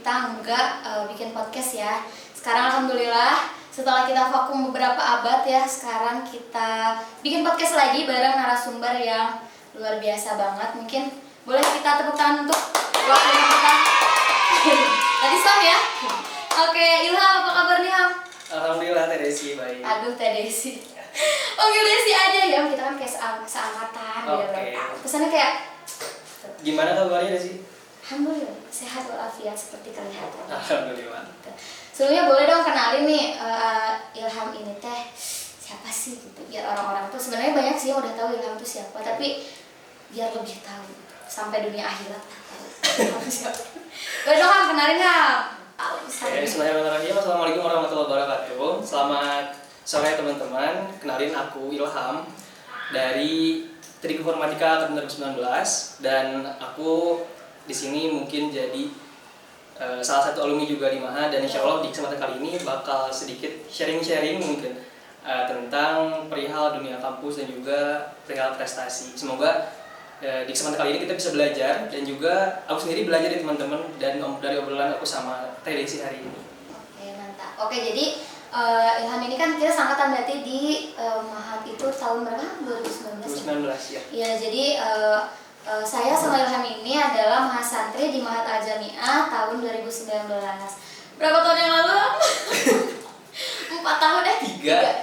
kita nggak bikin podcast ya. Sekarang alhamdulillah setelah kita vakum beberapa abad ya, sekarang kita bikin podcast lagi bareng narasumber yang luar biasa banget. Mungkin boleh kita tepuk tangan untuk wakilnya kita. Tadi stop ya. Oke, Ilham, apa kabar nih, Ham? Alhamdulillah, Teh Desi baik. Aduh, Teh Desi. Panggil Desi aja ya, kita kan kayak seangkatan. Oke. Kesannya kayak Gimana kabarnya Desi? alhamdulillah, sehat walafiat seperti kelihatan. Alhamdulillah. Sebelumnya boleh dong kenalin nih Ilham ini teh siapa sih gitu, biar orang-orang tuh sebenarnya banyak sih yang udah tahu Ilham tuh siapa, tapi biar lebih tahu sampai dunia akhirat tahu Ilham siapa. Boleh dong Ham, kenalin Ham. Bismillahirrahmanirrahim. Assalamualaikum warahmatullahi wabarakatuh. Selamat sore teman-teman. Kenalin aku Ilham dari Trik Informatika tahun 2019 dan aku di sini mungkin jadi salah satu alumni juga di MAHA, dan insya Allah di kesempatan kali ini bakal sedikit sharing-sharing mungkin tentang perihal dunia kampus dan juga perihal prestasi. Semoga di kesempatan kali ini kita bisa belajar, dan juga aku sendiri belajar dari teman-teman dan dari obrolan aku sama Teh Desi hari ini. Oke, mantap. Oke, jadi Ilham ini kan kita seangkatan berarti di MAHA itu tahun berapa? 2019 ya. Iya, jadi saya sama Ilham ini adalah mahasantri di Mahat Al Jamiah tahun 2019. Berapa tahun yang lalu? 4 tahun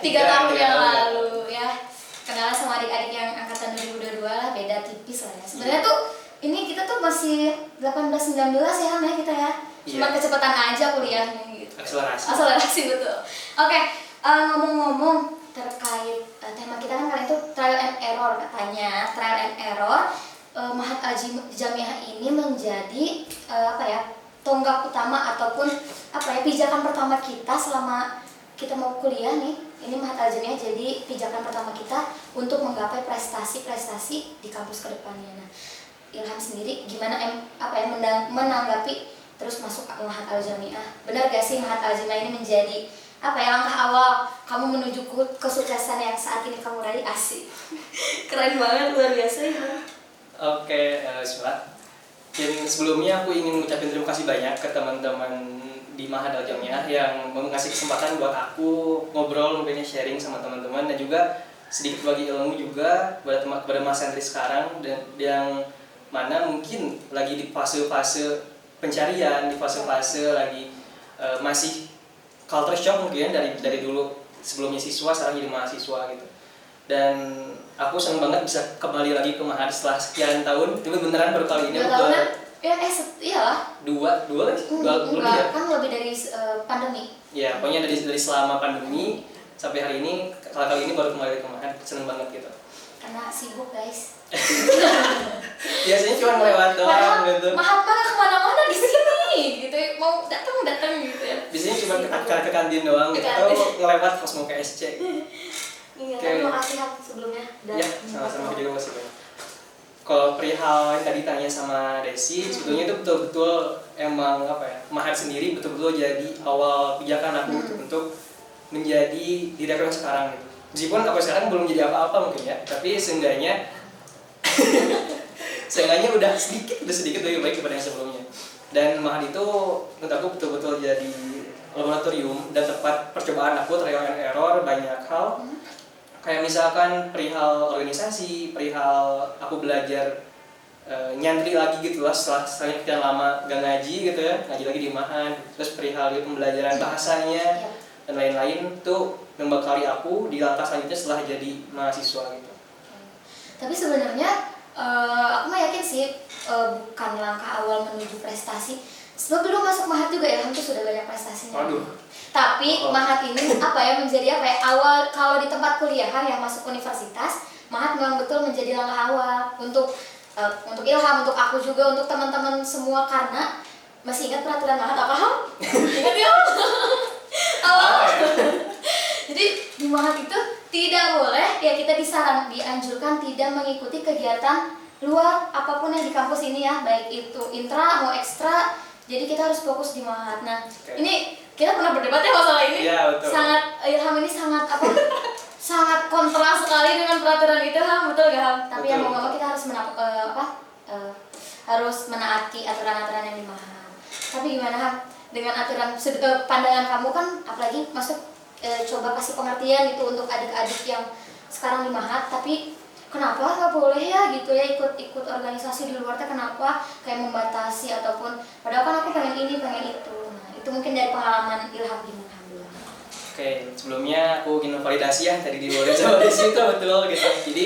tiga tahun yang lalu ya. Kenal sama adik-adik yang angkatan 2022 lah, beda tipis lah ya. Sebenarnya tuh ini kita tuh masih 18-19 ya Ham ya kita ya. Cuma kecepatan aja kuliahnya gitu. Akselerasi betul. Oke, ngomong-ngomong terkait tema kita kan kali itu trial and error katanya. Trial and error. Mahat Al Jamiah ini menjadi tonggak utama ataupun pijakan pertama kita selama kita mau kuliah nih. Ini Mahat Al Jamiah jadi pijakan pertama kita untuk menggapai prestasi-prestasi di kampus kedepannya. Nah, Ilham sendiri gimana menanggapi terus masuk Mahat Al Jamiah? Benar gak sih Mahat Al Jamiah ini menjadi langkah awal kamu menuju kesuksesan yang saat ini kamu raih? Asik. Keren banget, luar biasa ya. Oke, Bismillah. Dan sebelumnya aku ingin mengucapkan terima kasih banyak ke teman-teman di Mahat Al Jamiah yang mengasih kesempatan buat aku ngobrol, mungkin sharing sama teman-teman, dan juga sedikit bagi ilmu juga kepada mahasiswa sekarang, dan yang mana mungkin lagi di fase-fase pencarian, di fase-fase lagi masih culture shock mungkin dari dulu sebelumnya siswa sekarang jadi mahasiswa gitu. Dan aku senang banget bisa kembali lagi ke Mahat setelah sekian tahun. Tapi beneran baru kali ini aku iyalah. Dua lebih ya? Kan lebih dari pandemi. Ya, pokoknya dari selama pandemi sampai hari ini, kali ini baru kembali ke Mahat. Seneng banget gitu. Karena sibuk guys. Biasanya cuma melewat doang gitu. Mahat mana kemana-mana di sini gitu. Mau datang gitu ya. Biasanya cuma ke kantin doang gitu. Atau ngelewat pas mau ke SC. Iya, terima kasih Ham sebelumnya. Ya, sama-sama juga masih banyak. Kalau perihal yang tadi tanya sama Desi, sebetulnya itu betul-betul emang Mahat sendiri betul-betul jadi awal pijakan aku untuk menjadi diri aku yang sekarang gitu. Meskipun aku sekarang belum jadi apa-apa mungkin ya, tapi seenggaknya udah sedikit lebih baik daripada yang sebelumnya. Dan Mahat itu menurut aku betul-betul jadi laboratorium dan tempat percobaan aku, trial and error banyak hal. Kayak misalkan perihal organisasi, perihal aku belajar nyantri lagi gitu lah setelah sekian lama gak ngaji gitu ya, ngaji lagi di Mahat. Terus perihal pembelajaran bahasanya dan lain-lain tuh membekali aku di langkah selanjutnya setelah jadi mahasiswa gitu. Tapi sebenarnya aku mah yakin sih bukan langkah awal menuju prestasi. Sebelum masuk Mahat juga Ilham tuh sudah banyak prestasinya. Tapi Mahat ini menjadi awal kalau di tempat kuliahan yang masuk universitas, Mahat memang betul menjadi langkah awal untuk Ilham, untuk aku juga, untuk teman-teman semua, karena masih ingat peraturan Mahat apa Ham? Ingat ya? Jadi di Mahat itu tidak boleh kita dianjurkan tidak mengikuti kegiatan luar apapun yang di kampus ini ya, baik itu intra mau ekstra. Jadi kita harus fokus di Mahat. Nah, ini kita pernah berdebat ya masalah ini. Ya, betul. Ilham ini sangat sangat kontra sekali dengan peraturan itu, Ham, betul gak Ham? Tapi yang mau nggak mau kita harus harus menaati aturan-aturan yang di Mahat. Tapi gimana Ham? Dengan aturan pandangan kamu kan, apalagi masuk coba kasih pengertian gitu untuk adik-adik yang sekarang di Mahat, tapi kenapa nggak boleh ya gitu ya ikut organisasi di luar teh, kenapa kayak membatasi ataupun padahal kan aku pengen ini pengen itu. Nah itu mungkin dari pengalaman Ilham gimana? Oke, sebelumnya aku ingin validasi ya tadi di luar Jawa di situ betul gitu. Jadi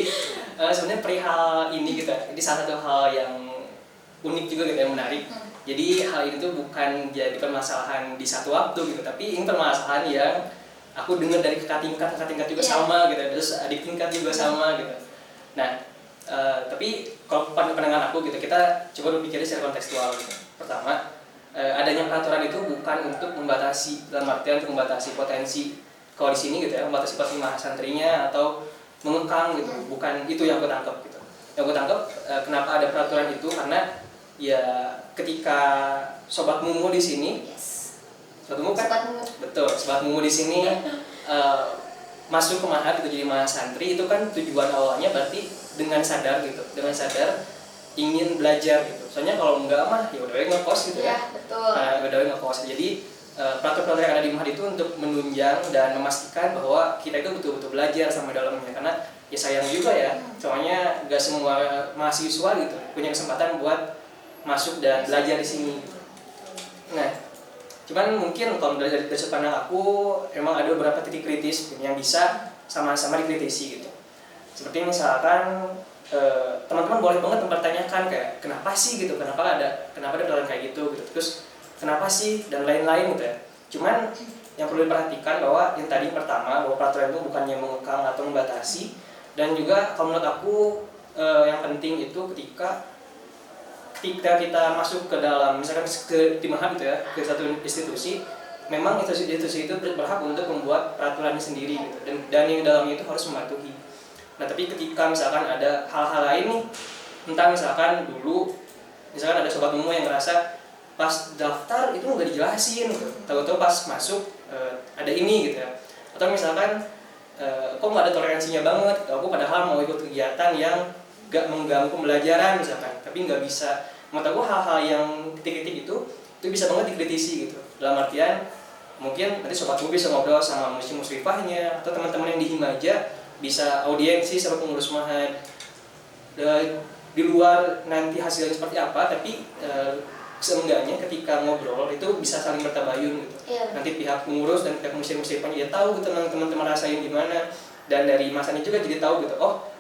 sebenarnya perihal ini gitu, ini salah satu hal yang unik juga gitu, yang menarik. Jadi hal ini tuh bukan jadi permasalahan di satu waktu gitu, tapi ini permasalahan yang aku dengar dari kakak tingkat juga sama gitu, terus adik tingkat juga sama gitu. Nah, tapi kalau pandangan aku gitu, kita coba berpikir secara kontekstual gitu. Pertama, adanya peraturan itu bukan untuk membatasi, dalam artian untuk membatasi potensi kalau di sini gitu ya, membatasi potensi mahasantrinya atau mengekang gitu, bukan itu yang aku tangkap gitu. Yang aku tangkap kenapa ada peraturan itu karena ya ketika sobat mumu di sini, sobat mumu kan, betul, sobat mumu di sini masuk ke Mahat gitu, jadi mahasantri itu kan tujuan awalnya berarti dengan sadar gitu, dengan sadar ingin belajar gitu. Soalnya kalau enggak mah ya udah ngekos gitu ya. Betul. Udah ngekos. Jadi peraturan yang ada di Mahat itu untuk menunjang dan memastikan bahwa kita itu betul-betul belajar sama dalamnya, karena ya sayang juga ya, soalnya nggak semua mahasiswa gitu punya kesempatan buat masuk dan belajar di sini. Nah, cuman mungkin kalau dari sudut pandang aku emang ada beberapa titik kritis yang bisa sama-sama dikritisi gitu. Seperti misalkan teman-teman boleh banget mempertanyakan kayak kenapa sih gitu, kenapa ada peraturan kayak gitu gitu. Terus kenapa sih dan lain-lain gitu ya. Cuman yang perlu diperhatikan bahwa yang tadi pertama bahwa peraturan itu bukannya mengekang atau membatasi, dan juga kalau menurut aku yang penting itu ketika kita masuk ke dalam misalkan ke Mahat gitu ya, ke satu institusi, memang institusi itu berhak untuk membuat peraturannya sendiri gitu, dan yang dalamnya itu harus mematuhi. Nah tapi ketika misalkan ada hal-hal lain nih, entah misalkan dulu misalkan ada sobat mumu yang ngerasa pas daftar itu nggak dijelasin gitu, tahu-tahu pas masuk ada ini gitu ya, atau misalkan kok nggak ada toleransinya banget gitu, aku padahal mau ikut kegiatan yang gak mengganggu pembelajaran misalkan, tapi nggak bisa. Menurut aku hal-hal yang kritik-kritik itu bisa banget dikritisi gitu, dalam artian mungkin nanti sobat mumu bisa ngobrol sama muslimahnya atau teman-teman yang di Himaja bisa audiensi sama pengurus Mahat. Di luar nanti hasilnya seperti apa, tapi seenggaknya ketika ngobrol itu bisa saling bertabayun gitu. Nanti pihak pengurus dan pihak muslimahnya ya tahu gitu teman-teman rasain gimana, dan dari masanya juga jadi tahu gitu, oh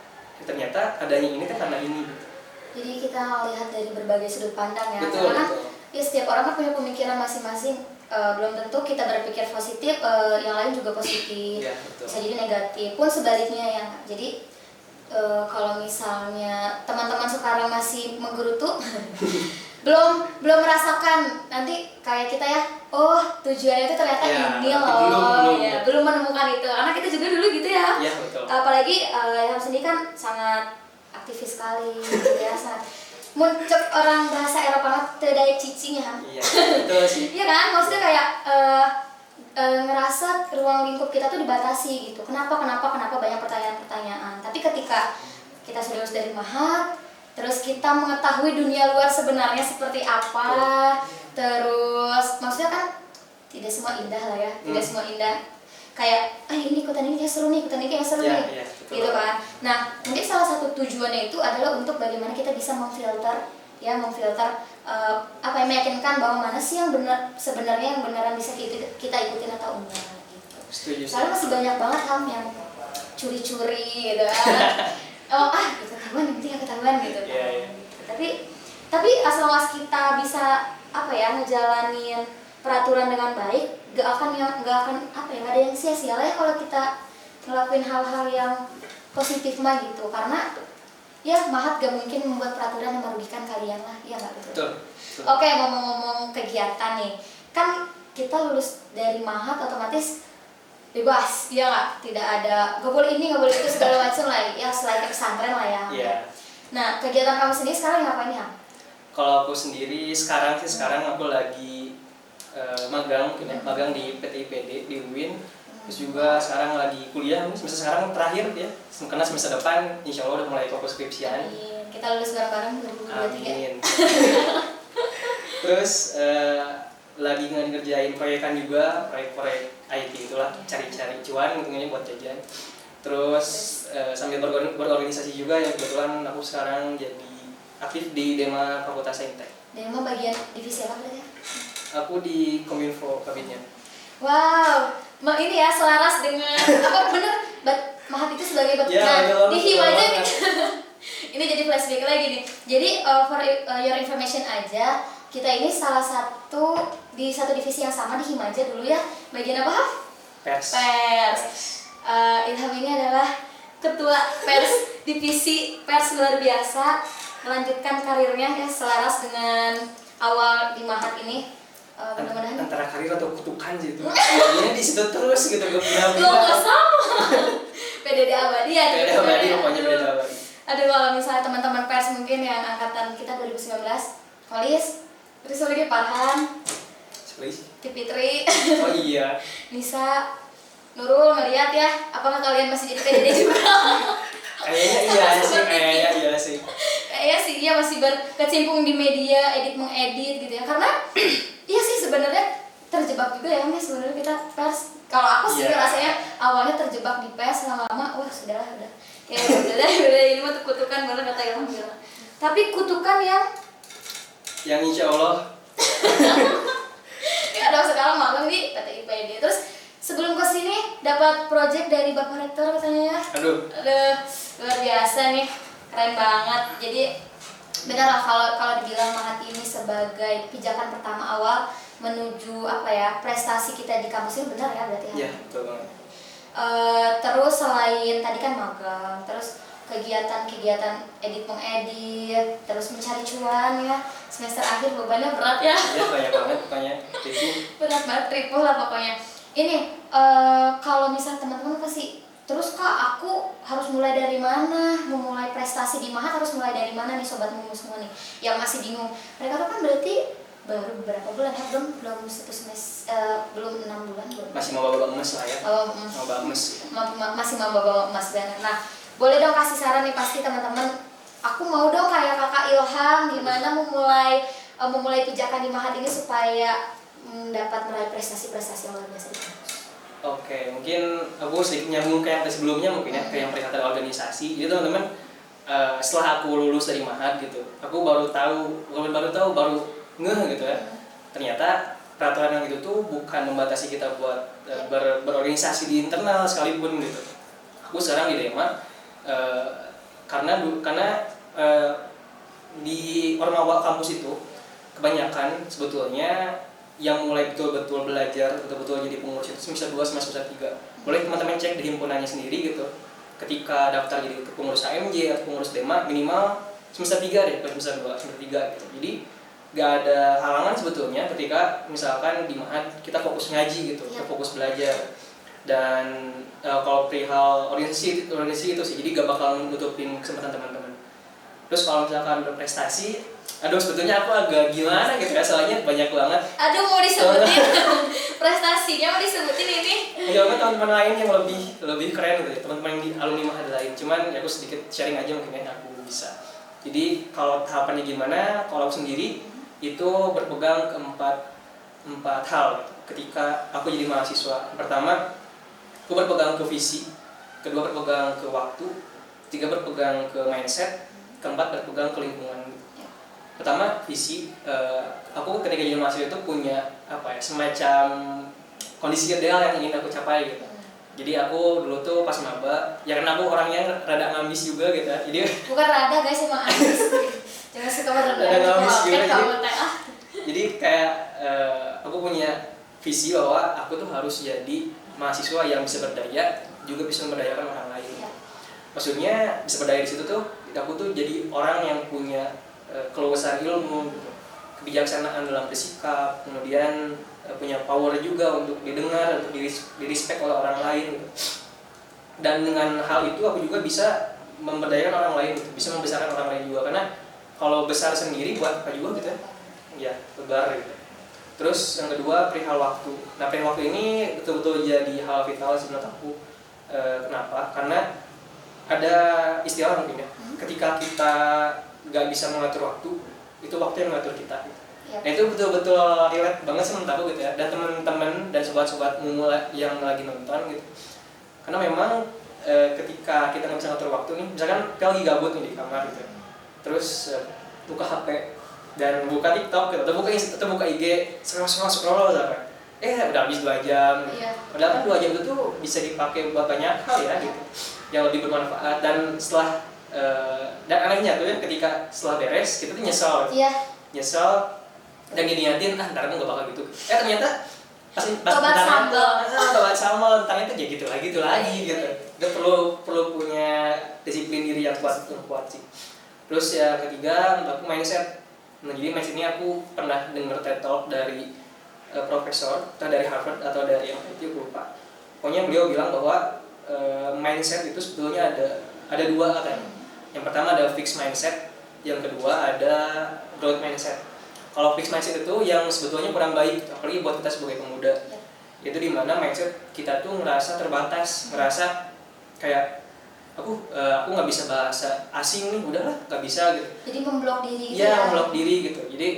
ternyata adanya ini karena ini gitu. Jadi kita lihat dari berbagai sudut pandang ya. Betul, karena betul. Ya setiap orang kan punya pemikiran masing-masing. Belum tentu kita berpikir positif, yang lain juga positif. Ya, bisa jadi negatif pun sebaliknya ya. Jadi kalau misalnya teman-teman sekarang masih menggerutu belum merasakan nanti kayak kita ya, oh tujuannya itu ternyata ini loh, belum menemukan itu, karena kita juga dulu gitu ya. Ya betul. Apalagi yang sendiri kan sangat aktivis sekali gitu ya, sangat muncul orang bahasa Eropa banget, tedai cicingnya. Iya, betul sih. Iya kan, maksudnya kayak ngerasa ruang lingkup kita tuh dibatasi gitu. Kenapa banyak pertanyaan-pertanyaan. Tapi ketika kita sudah lulus dari Mahat, terus kita mengetahui dunia luar sebenarnya seperti apa, terus maksudnya kan tidak semua indah lah ya, tidak semua indah. Kayak ini ikutan ini kayak seru nih, gitu kan. Nah mungkin salah satu tujuannya itu adalah untuk bagaimana kita bisa memfilter apa yang meyakinkan bahwa mana sih yang benar, sebenarnya yang beneran bisa kita ikutin atau enggak gitu. Setuju. Soalnya masih banyak banget Ham yang curi-curi gitu kan. ketahuan gitu kan. Tapi as long as kita bisa ngejalanin peraturan dengan baik, gak akan ada yang sia-sia lah ya kalau kita ngelakuin hal-hal yang positif mah gitu, karena ya Mahat gak mungkin membuat peraturan yang merugikan kalian lah, ya nggak betul? Oke, ngomong-ngomong kegiatan nih, kan kita lulus dari Mahat otomatis bebas, ya nggak? Tidak ada gak boleh ini, gak boleh itu segala macam lah, ya selain pesantren lah ya. Nah kegiatan kamu sendiri sekarang ngapain ya? Kalau aku sendiri sekarang aku lagi magang di PT IPD di UIN. Terus juga sekarang lagi kuliah, semester sekarang terakhir ya, karena semester depan insya Allah udah mulai fokus skripsian. Amin. Kita lulus bareng-bareng 2023. Amin. Terus lagi ngerjain proyekan juga, proyek IT itulah, cari-cari cuan mungkin buat jajan. Terus sambil berorganisasi juga, yang kebetulan aku sekarang jadi aktif di Dema Fakultas Saintek. Dema bagian divisi apa berarti ya? Aku di Kominfo kabinnya. Wow, ini ya selaras dengan apa bener Mahat itu sebagai Ya, di Himaja gitu. Ini jadi flashback lagi nih. Jadi for your information aja, kita ini salah satu di satu divisi yang sama di Himaja dulu ya. Bagian apa? Pers. Ilham ini adalah ketua pers divisi pers luar biasa, melanjutkan karirnya ya selaras dengan awal di Mahat ini. Mudah-mudahan Antara karir atau kutukan gitu. Ini di situ terus gitu, gak nggak pindah-pindah. sama. PDD abadi ya. PDD abadi, pokoknya PDD abadi. Aduh, kalau misalnya teman-teman pers mungkin yang angkatan kita 2019, Kolis, terus lagi Farhan, Fitri, Oh iya. Nisa, Nurul, ngeliat ya, apakah kalian masih jadi PDD juga? Kayaknya iya sih. Kayaknya sih iya masih berkecimpung di media, mengedit gitu ya. Karena iya sih sebenarnya terjebak juga ya, sebenarnya kita pers. Kalau aku sih rasanya awalnya terjebak di pers, lama-lama wah sudahlah udah. Kayak udah ini mah kutukan bener kata Ilham bilang. Tapi kutukan yang insya Allah ya udah sekarang magang di PTIPD. Terus sebelum kesini dapat project dari Bapak Rektor katanya ya. Aduh, luar biasa nih, keren banget. Jadi benar lah kalau dibilang Mahat ini sebagai pijakan pertama awal menuju prestasi kita di kampus ini, benar ya berarti ya? Iya, betul banget. Terus selain tadi kan magang, terus kegiatan mengedit, terus mencari cuan ya. Semester akhir bebannya berat ya. Iya, banyak banget pokoknya. Berat banget, triple lah pokoknya. Ini kalau misal teman-teman pasti terus Kak, aku harus mulai dari mana? Memulai prestasi di Mahat harus mulai dari mana nih sobat Mumu semua nih yang masih bingung. Mereka tuh kan berarti baru beberapa bulan ya, belum satu semester, belum 6 bulan belum. Masih mau bawa emas lah ya. Mau bawa emas. Masih mau bawa emas banget. Nah, boleh dong kasih saran nih pasti teman-teman. Aku mau dong kayak Kakak Ilham gimana memulai pijakan di Mahat ini supaya dapat meraih prestasi-prestasi yang luar biasa di kampus. Oke, mungkin aku sedikit nyambung ke yang sebelumnya mungkin ya, ke yang perihal organisasi. Jadi teman-teman, setelah aku lulus dari Mahat gitu, aku baru ngeh gitu ya. Ternyata peraturan yang itu tuh bukan membatasi kita buat berorganisasi di internal sekalipun gitu. Aku sekarang di Dema karena di Ormawa kampus itu kebanyakan sebetulnya yang mulai betul-betul belajar, betul-betul jadi pengurus itu semester 2 semester 3. Boleh teman-teman cek di himpunannya sendiri gitu. Ketika daftar jadi pengurus AMJ atau pengurus Dema minimal semester 3 deh, bukan semester 2, semester 3 gitu. Jadi gak ada halangan sebetulnya ketika misalkan di Mahat kita fokus ngaji gitu, kita fokus belajar. Dan kalau perihal organisasi itu sih, jadi gak bakal nutupin kesempatan teman-teman. Terus kalau misalkan berprestasi, aduh sebetulnya aku agak gimana gitu ya, soalnya banyak banget. Aduh mau disebutin prestasinya, mau disebutin ini. Ya kan teman-teman lain yang lebih keren gitu ya, teman-teman yang di alumni Mahat lain. Cuman ya aku sedikit sharing aja mungkin ya, aku bisa. Jadi kalau tahapannya gimana, kalau aku sendiri itu berpegang ke empat hal gitu. Ketika aku jadi mahasiswa. Pertama, aku berpegang ke visi, kedua berpegang ke waktu, tiga berpegang ke mindset, keempat berpegang ke lingkungan. Pertama visi, aku ketika jadi mahasiswa itu punya semacam kondisi ideal yang ingin aku capai gitu. Jadi aku dulu tuh pas maba, ya karena aku orangnya rada ngambis juga gitu. Jadi bukan rada guys, emang ambis. Jangan suka rada ngambis juga. Jadi kayak aku punya visi bahwa aku tuh harus jadi mahasiswa yang bisa berdaya, juga bisa memberdayakan orang lain. Maksudnya bisa berdaya di situ tuh, aku tuh jadi orang yang punya keluasan ilmu, gitu. Kebijaksanaan dalam bersikap, kemudian punya power juga untuk didengar, untuk direspek oleh orang lain. Gitu. Dan dengan hal itu aku juga bisa memberdayakan orang lain, gitu. Bisa membesarkan orang lain juga. Karena kalau besar sendiri buat apa juga gitu ya, lebar gitu. Terus yang kedua perihal waktu. Nah perihal waktu ini betul-betul jadi hal vital sebenarnya aku. Kenapa? Karena ada istilah mungkin ya, ketika kita nggak bisa mengatur waktu, itu waktu yang mengatur kita. Nah itu betul-betul relate banget sih menurut aku gitu ya, dan teman-teman dan sobat-sobat mula yang lagi nonton gitu. Karena memang ketika kita nggak bisa ngatur waktu nih, misalkan kita lagi gabut nih di kamar gitu, terus buka HP dan buka TikTok gitu, atau buka IG, scroll misalkan, udah habis 2 jam. Padahal kan 2 jam itu tuh bisa dipakai buat banyak hal ya gitu, yang lebih bermanfaat. Dan setelah dan anehnya tuh ya, ketika setelah beres kita tuh nyesel dan diniatin ntar aku nggak bakal gitu. Ternyata pas tobat sambal ntar itu jadi gitu lagi gitu. Itu perlu punya disiplin diri yang kuat sih. Terus ya ketiga menurut aku mindset. Nah jadi mindset ini aku pernah dengar TED Talk dari profesor atau dari Harvard atau dari MIT, aku lupa. Pokoknya beliau bilang bahwa mindset itu sebetulnya ada 2 katanya. Yang pertama ada fixed mindset, yang kedua ada growth mindset. Kalau fixed mindset itu yang sebetulnya kurang baik, apalagi buat kita sebagai pemuda. Itu dimana mindset kita tuh ngerasa terbatas, ngerasa kayak aku nggak bisa bahasa asing nih, udahlah nggak bisa gitu. Jadi memblok diri. Iya, memblok diri gitu. Jadi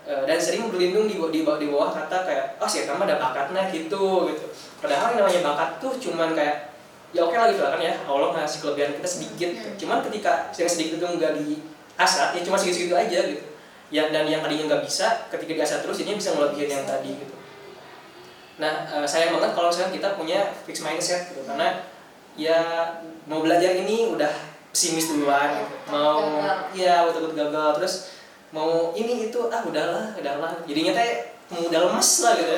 dan sering berlindung di bawah kata kayak sih kamu ada bakatnya gitu. Padahal yang namanya bakat tuh cuman kayak ya oke lah gitu kan ya, Allah ngasih kelebihan kita sedikit. Cuman ketika yang sedikit itu nggak diasah, ya cuma segitu aja gitu. Ya, dan yang tadinya nggak bisa, ketika diasah terus ini bisa ngelebihin yang tadi gitu. Nah sayang banget kalau misalnya kita punya fixed mindset gitu, karena ya mau belajar ini udah pesimis duluan gitu. Mau takut gagal, terus mau ini itu udahlah jadinya teh muda lemes lah gitu.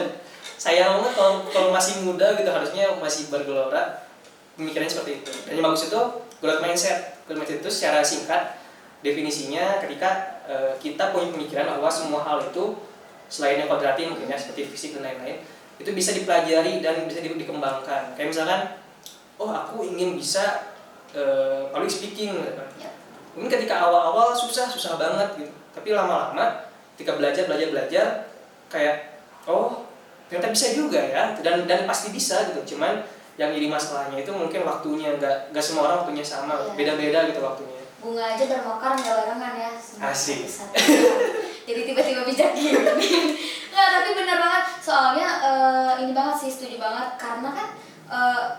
Sayang banget kalau masih muda gitu, harusnya masih bergelora pemikirannya seperti itu. Dan yang bagus itu growth mindset itu secara singkat definisinya ketika kita punya pemikiran bahwa semua hal itu selain yang kodrati mungkin ya, seperti fisik dan lain-lain, itu bisa dipelajari dan bisa dikembangkan. Kayak misalkan aku ingin bisa public speaking gitu kan. Mungkin ketika awal-awal susah banget gitu, tapi lama-lama ketika belajar kayak ternyata bisa juga ya, dan pasti bisa gitu. Cuman yang jadi masalahnya itu mungkin waktunya, nggak semua orang waktunya sama, beda-beda gitu waktunya. Bunga aja bermekar nggak larangan ya. Asik. Jadi tiba-tiba bijak gini. Nggak, tapi benar banget. Soalnya ini banget sih, setuju banget. Karena kan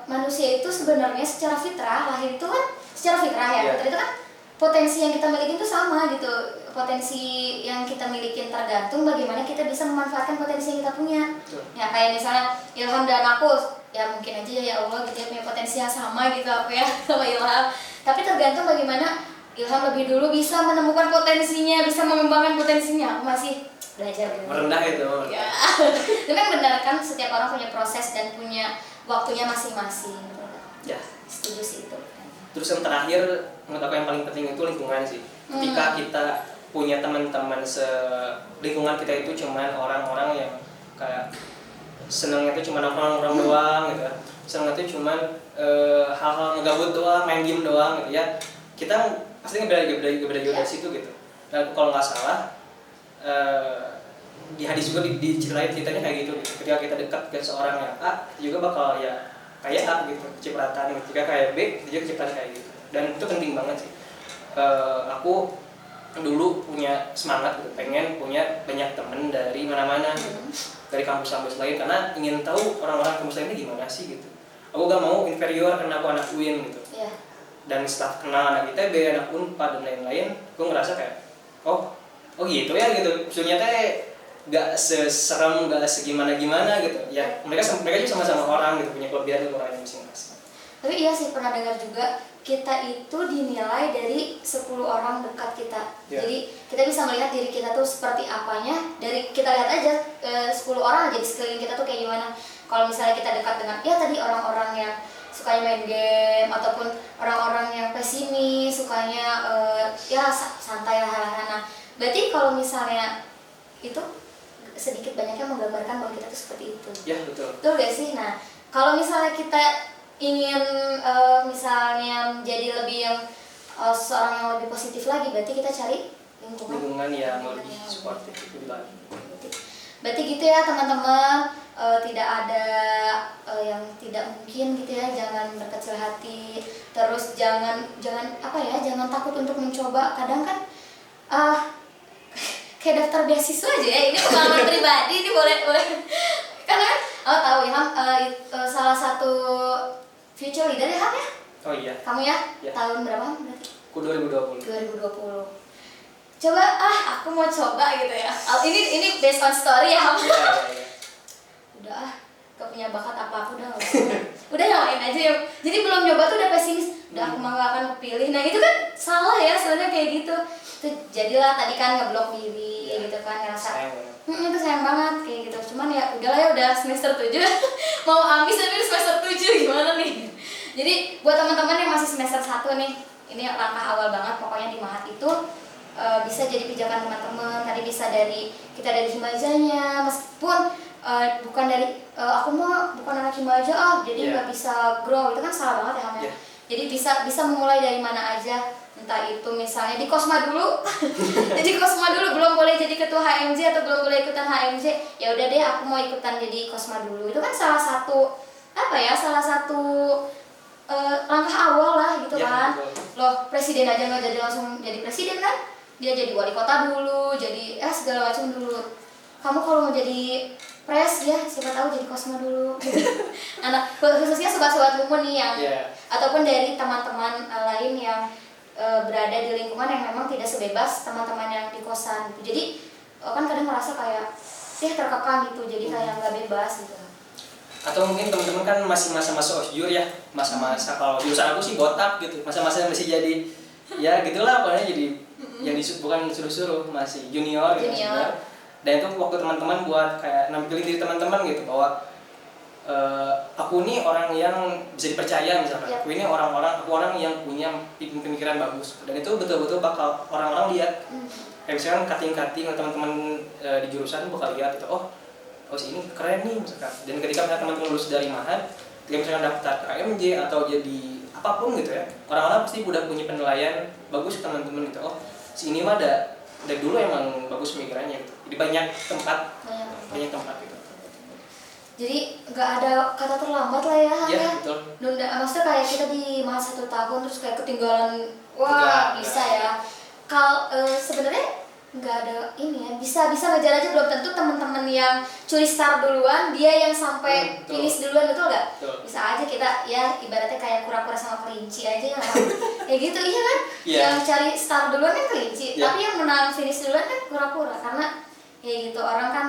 manusia itu sebenarnya secara fitrah, lahir itu kan secara fitrah ya. Fitrah itu kan potensi yang kita miliki itu sama gitu. Potensi yang kita miliki tergantung bagaimana kita bisa memanfaatkan potensi yang kita punya. Ya kayak misalnya Ilham dan aku, ya mungkin aja ya Allah gitu ya, punya potensi yang sama gitu aku ya sama Ilham. Tapi tergantung bagaimana Ilham lebih dulu bisa menemukan potensinya, bisa mengembangkan potensinya. Aku masih belajar gitu. Merendah itu. Ya. Tapi kan benar kan, setiap orang punya proses dan punya waktunya masing-masing. Ya. Setuju sih itu. Terus yang terakhir, menurut aku yang paling penting itu lingkungan sih. Ketika kita punya teman-teman lingkungan kita itu cuman orang-orang yang kayak senangnya itu cuma nongkrong doang gitu kan. Senangnya itu cuma hal-hal ngegabut doang, main game doang gitu ya. Kita pasti ngebeda dari situ gitu. Dan kalau nggak salah di hadis juga diceritain ceritanya kayak gitu. Ketika kita dekat ke seorang yang A, juga bakal ya kayak A gitu, kecipratan. Ketika kayak B, dia kecipratan kayak gitu. Dan itu penting banget sih. Aku dulu punya semangat gitu, pengen punya banyak temen dari mana-mana gitu, dari kampus-kampus lain, karena ingin tahu orang-orang kampus lainnya gimana sih gitu. Aku gak mau inferior karena aku anak UIN gitu. Dan setelah kenal anak ITB, anak UNPAD dan lain-lain, aku ngerasa kayak oh gitu ya gitu. Maksudnya teh gak seserem, gak segimana-gimana gitu. Ya mereka juga sama-sama orang gitu, punya kelebihan dan kekurangan masing-masing. Tapi iya sih, pernah dengar juga kita itu dinilai dari 10 orang dekat kita. Jadi kita bisa melihat diri kita tuh seperti apanya dari kita lihat aja 10 orang aja di sekeliling kita tuh kayak gimana. Kalau misalnya kita dekat dengan tadi orang-orang yang sukanya main game, ataupun orang-orang yang pesimis, sukanya santai lah. Nah, berarti kalau misalnya itu sedikit banyaknya menggambarkan bahwa kita tuh seperti itu. Ya, betul. Betul gak sih? Nah, kalau misalnya kita ingin misalnya menjadi lebih yang seorang yang lebih positif lagi, berarti kita cari lingkungan yang lebih suportif itu lagi. Berarti gitu ya teman-teman, tidak ada yang tidak mungkin gitu ya. Jangan berkecil hati, terus jangan takut untuk mencoba. Kadang kan kayak daftar beasiswa aja ya. Ini pengalaman pribadi, ini boleh karena kan tahu ya salah satu future leader ya Ham ya. Oh iya. Kamu ya? Ya. Tahun berapa berarti? Aku 2020. 2020. Coba aku mau coba gitu ya. Ini based on story ya Ham. Iya. Udah gak punya bakat apa-apa udah gak usah. Udah yang lain aja ya. Jadi belum nyoba tuh udah pesimis. Udah aku mah gak akan kepilih. Nah itu kan salah ya sebenarnya kayak gitu. Itu jadilah tadi kan ngeblok diri gitu kan ngerasa. Itu sayang banget kayak gitu. Cuman ya udahlah ya udah semester 7. Mau ambis tapi semester 7 gimana nih. Jadi buat teman-teman yang masih semester 1 nih, ini langkah awal banget pokoknya di Mahat itu bisa jadi pijakan teman-teman. Tadi bisa kita dari himajanya meskipun bukan dari aku mah bukan anak himaja jadi nggak bisa grow, itu kan salah banget ya Ham ya. Jadi bisa memulai dari mana aja, entah itu misalnya di Kosma dulu jadi Kosma dulu, belum boleh jadi ketua HMJ atau belum boleh ikutan HMJ, ya udah deh aku mau ikutan jadi Kosma dulu. Itu kan salah satu langkah awal lah gitu kan. Loh presiden aja nggak jadi langsung jadi presiden kan, dia jadi wali kota dulu, jadi segala macam dulu. Kamu kalau mau jadi pres ya siapa tahu jadi Kosma dulu gitu. Anak khususnya sobat-sobat Lumun nih yang ataupun dari teman-teman lain yang berada di lingkungan yang memang tidak sebebas teman-teman yang di kosan gitu. Jadi kan kadang merasa kayak terkekang gitu, jadi kayak nggak bebas gitu. Atau mungkin teman-teman kan masih masa-masa osjur ya, masa-masa kalau jurusan aku sih botak gitu, masa-masa masih jadi ya gitulah pokoknya, jadi yang bukan suruh-suruh, masih junior gitu. Dan itu waktu teman-teman buat kayak nampilin diri teman-teman gitu bahwa aku nih orang yang bisa dipercaya misalkan. Aku ini aku orang yang punya pemikiran bagus, dan itu betul-betul bakal orang-orang lihat. Kayak misalkan cutting teman-teman di jurusan bakal lihat gitu, oh si ini keren nih misalkan. Dan ketika misalkan teman-teman lulus dari Mahat, ketika misalkan daftar ke AMJ atau jadi apapun gitu ya, orang-orang pasti udah punya penilaian bagus ke teman-teman gitu. Oh si ini mah dari dulu emang bagus pemikirannya gitu. Jadi banyak tempat gitu. Jadi nggak ada kata terlambat lah ya Han ya. Betul. Maksudnya kayak kita di Mahat 1 tahun terus kayak ketinggalan, bisa ya. Sebenarnya nggak ada ini ya, bisa ngejar aja, belum tentu teman-teman yang curi start duluan dia yang sampai finish duluan, betul nggak? Bisa aja kita ya ibaratnya kayak kura-kura sama kelinci aja ya kayak gitu, iya kan? Yang cari start duluan kan kelinci, tapi yang menang finish duluan kan kura-kura, karena kayak gitu orang kan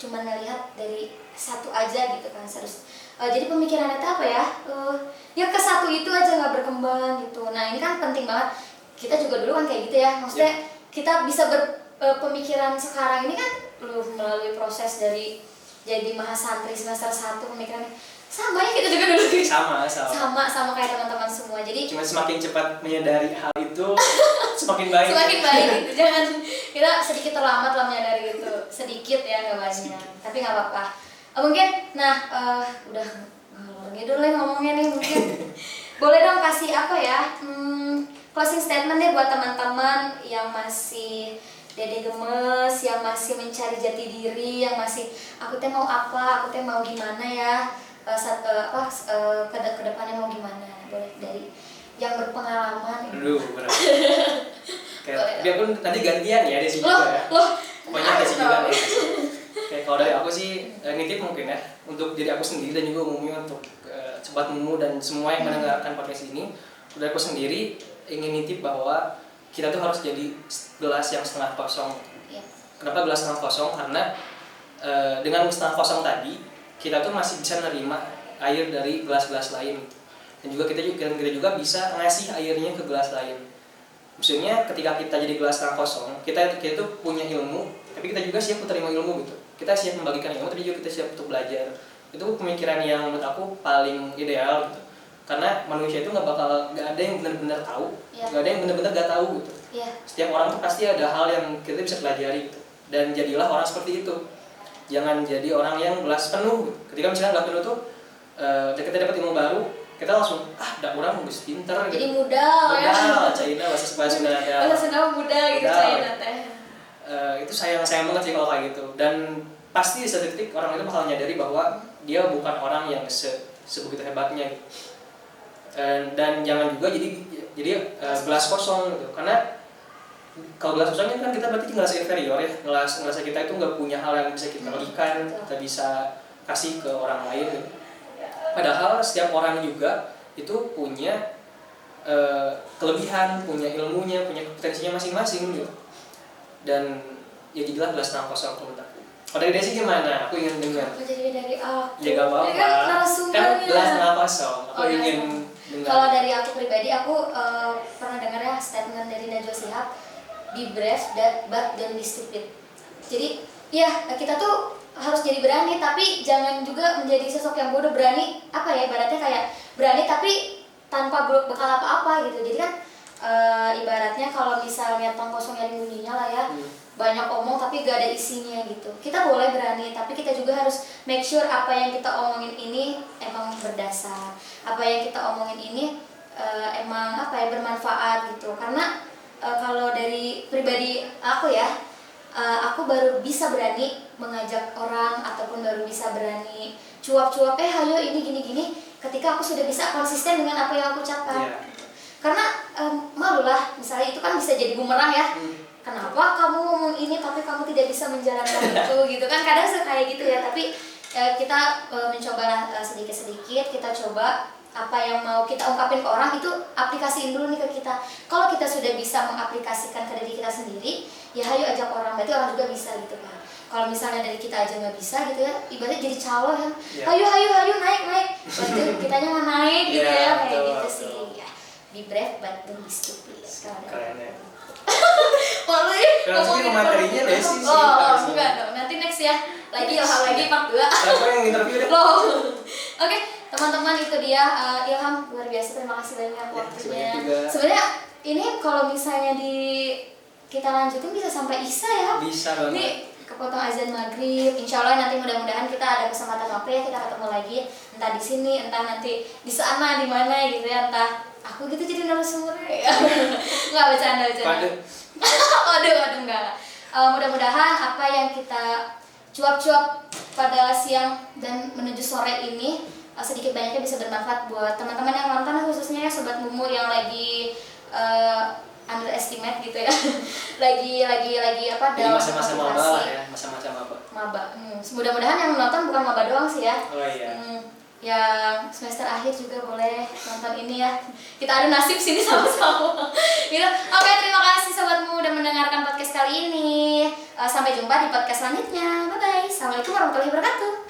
cuma ngelihat dari satu aja gitu kan, harus jadi pemikirannya itu apa ya? Ya ke satu itu aja nggak berkembang gitu. Nah ini kan penting banget, kita juga dulu kan kayak gitu ya, maksudnya kita bisa pemikiran sekarang ini kan melalui proses dari jadi mahasantri semester 1, pemikirannya sama ya, kita juga dulu sama kayak teman-teman semua. Jadi cuma semakin cepat menyadari hal itu semakin baik gitu. Jangan kita sedikit terlambat lah menyadari itu, sedikit ya, nggak banyak, tapi nggak apa-apa. Mungkin udah ngidul nih ngomongnya nih, mungkin boleh dong kasih apa ya closing statement deh buat teman-teman yang masih dede gemes, yang masih mencari jati diri, yang masih aku teh mau apa, aku teh mau gimana ya, kedepannya mau gimana. Boleh dari yang berpengalaman. Berat. Dia pun nanti gantian ya di sini juga ya. Pokoknya di sini juga nih. Kayak kalau dari aku sih nitip mungkin ya untuk diri aku sendiri dan juga umumnya untuk sobat Mumu dan semua yang mendengarkan podcast ini. Dari aku sendiri ingin nitip bahwa kita tuh harus jadi gelas yang setengah kosong. Kenapa gelas setengah kosong? Karena dengan setengah kosong tadi kita tuh masih bisa menerima air dari gelas-gelas lain, dan juga kita juga bisa ngasih airnya ke gelas lain. Maksudnya ketika kita jadi gelas setengah kosong, kita tuh punya ilmu, tapi kita juga siap menerima ilmu gitu. Kita siap membagikan ilmu, tapi juga kita siap untuk belajar. Itu pemikiran yang menurut aku paling ideal gitu. Karena manusia itu nggak ada yang benar-benar tahu, nggak ada yang benar-benar nggak tahu gitu. Setiap orang tuh pasti ada hal yang kita bisa pelajari gitu. Dan jadilah orang seperti itu. Jangan jadi orang yang gelas penuh gitu. Ketika misalnya gelas penuh tuh kita dapat ilmu baru, kita langsung dah orang bagus pinter gitu. Jadi muda ya. China bahasa Sunda ada. Bahasa Sunda muda gitu China teh. Itu sayang banget sih kalau kayak gitu. Dan pasti di satu titik orang itu bakal nyadari bahwa dia bukan orang yang sebegitu hebatnya gitu. Dan jangan juga jadi gelas kosong gitu, karena kalau ngerasa susah kan kita berarti ngerasa inferior ya, ngerasa kita itu nggak punya hal yang bisa kita berikan, kita bisa kasih ke orang lain gitu. Padahal setiap orang juga itu punya kelebihan, punya ilmunya, punya kompetensinya masing-masing gitu. Dan ya jadilah gelas tanpa kosong menurut aku. Kalau dari Desi gimana? Aku ingin dengar. Apa jadi dari aku? Ya gak apa-apa. Kan narasumbernya. Kan gelas tanpa kosong. Aku ingin dengar. Kalau dari aku pribadi, aku pernah dengar ya statement dari Najwa Shihab, be brave but don't be stupid. Jadi ya kita tuh harus jadi berani, tapi jangan juga menjadi sosok yang bodoh. Berani apa ya, ibaratnya kayak berani tapi tanpa bekal apa-apa gitu. Jadi kan ibaratnya kalau misalnya tong kosong yang bunyinya lah ya, banyak omong tapi gak ada isinya gitu. Kita boleh berani, tapi kita juga harus make sure apa yang kita omongin ini emang berdasar, apa yang kita omongin ini emang apa ya, bermanfaat gitu. Karena kalau dari pribadi aku ya, aku baru bisa berani mengajak orang ataupun baru bisa berani cuap-cuap hayo ini gini-gini ketika aku sudah bisa konsisten dengan apa yang aku ucapkan. Karena malu lah, misalnya itu kan bisa jadi bumerang ya. Kenapa kamu ngomong ini tapi kamu tidak bisa menjalankan itu gitu kan, kadang kayak gitu ya. Tapi kita mencoba sedikit-sedikit, kita coba apa yang mau kita ungkapin ke orang itu aplikasiin dulu nih ke kita. Kalau kita sudah bisa mengaplikasikan ke diri kita sendiri, ya hayo ajak orang, berarti orang juga bisa gitu kan. Kalau misalnya dari kita aja nggak bisa gitu ya, ibaratnya jadi calo kan, hayo naik, berarti kitanya nggak naik gitu ya, kayak gitu sih ya. Be brave but don't be stupid. Keren ya. Malu ya ngomongin materinya Desi sih. Enggak dong, nanti next ya. Lagi part 2. Aku yang interview deh. Oke, teman-teman, itu dia Ilham, luar biasa, terima kasih banyak waktunya. Sebenarnya ini kalau misalnya kita lanjutin bisa sampai Isya ya. Bisa banget. Ini kepotong azan maghrib. Insya Allah nanti mudah-mudahan kita ada kesempatan apa ya, kita ketemu lagi, entah di sini, entah nanti di sana, di mana gitu ya, entah aku gitu jadi narasumbernya ya. Nggak, bercanda. Waduh, enggak. Mudah-mudahan apa yang kita cuap-cuap pada siang dan menuju sore ini sedikit banyaknya bisa bermanfaat buat teman-teman yang nonton, khususnya ya sobat Mumu yang lagi underestimate gitu ya. lagi apa dalam masa-masa maba lah ya, masa-masa maba. Mudah-mudahan yang nonton bukan maba doang sih ya. Oh iya. Yang semester akhir juga boleh nonton ini ya. Kita ada nasib sini sama-sama. Gitu. Oke, terima kasih sobatmu udah mendengarkan podcast kali ini. Sampai jumpa di podcast selanjutnya. Bye bye. Assalamualaikum warahmatullahi wabarakatuh.